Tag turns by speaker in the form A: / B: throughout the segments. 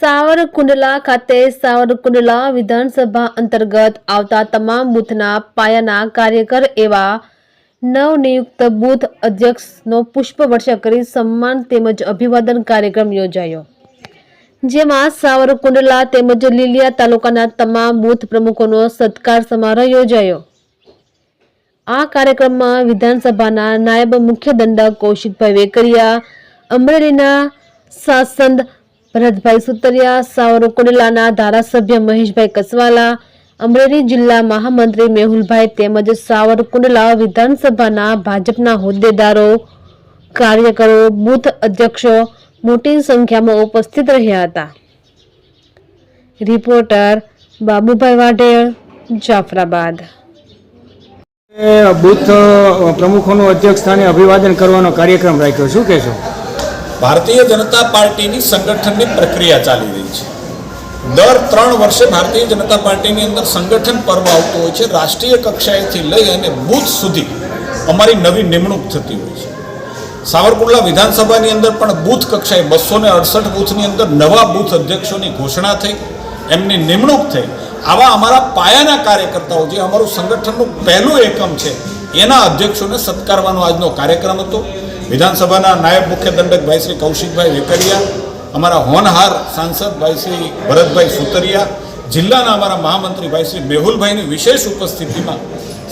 A: સાવરકુંડલા ખાતે સાવરકુંડલા વિધાનસભા અંતર્ગત આવતા તમામ બૂથના પાયાના કાર્યકર એવા નવનિયુક્ત બૂથ અધ્યક્ષનો પુષ્પવર્ષા કરી સન્માન તેમજ અભિવાદન કાર્યક્રમ યોજાયો, જેમાં સાવરકુંડલા તેમજ લીલિયા તાલુકાના તમામ બૂથ પ્રમુખોનો સત્કાર સમારોહ યોજાયો। આ કાર્યક્રમમાં વિધાનસભાના નાયબ મુખ્ય દંડક કૌશિકભાઈ વેકરિયા, અમરેલીના સાંસદ ભરતભાઈ સુતરિયા, સાવરકુંડલાના ધારાસભ્ય મહેશભાઈ કસવાલા, અમરેલી જિલ્લા મહામંત્રી મેહુલભાઈ તેમજ સાવરકુંડલા વિધાનસભાના ભાજપના હોદ્દેદારો, કાર્યકરો, બૂથ અધ્યક્ષો મોટી સંખ્યામાં ઉપસ્થિત રહ્યા હતા। રિપોર્ટર બાબુભાઈ વાઢેર, જાફરાબાદ।
B: બૂથ પ્રમુખોનું અધ્યક્ષ સ્થાને અભિવાદન કરવાનો કાર્યક્રમ રાખ્યો, શું કહેશો?
C: ભારતીય જનતા પાર્ટીની સંગઠનની પ્રક્રિયા ચાલી રહી છે। દર 3 વર્ષે ભારતીય જનતા પાર્ટીની અંદર સંગઠન પર્વ આવતું હોય છે। રાષ્ટ્રીય કક્ષાએથી લઈ અને બૂથ સુધી અમારી નવી નિમણૂક થતી હોય છે। સાવરકુંડલા વિધાનસભાની અંદર પણ બૂથ કક્ષાએ 268 બૂથની અંદર નવા બૂથ અધ્યક્ષોની ઘોષણા થઈ, એમની નિમણૂક થઈ। આવા અમારા પાયાના કાર્યકર્તાઓ, જે અમારું સંગઠનનું પહેલું એકમ છે, એના અધ્યક્ષોને સત્કારવાનો આજનો કાર્યક્રમ હતો। વિધાનસભાના નાયબ મુખ્ય દંડક ભાઈ શ્રી કૌશિકભાઈ વેકરિયા, અમારા હોનહાર સાંસદ ભાઈ શ્રી ભરતભાઈ સુતરિયા, જિલ્લાના અમારા મહામંત્રી ભાઈ શ્રી મેહુલભાઈની વિશેષ ઉપસ્થિતિમાં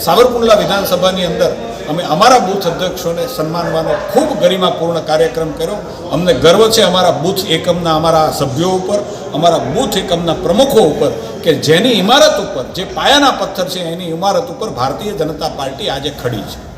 C: સાવરકુંડલા વિધાનસભાની અંદર અમે અમારા બૂથ અધ્યક્ષોને સન્માનવાનો ખૂબ ગરિમાપૂર્ણ કાર્યક્રમ કર્યો। અમને ગર્વ છે અમારા બૂથ એકમના અમારા સભ્યો ઉપર, અમારા બૂથ એકમના પ્રમુખો ઉપર, કે જેની ઇમારત ઉપર, જે પાયાના પથ્થર છે એની ઇમારત ઉપર ભારતીય જનતા પાર્ટી આજે ખડી છે।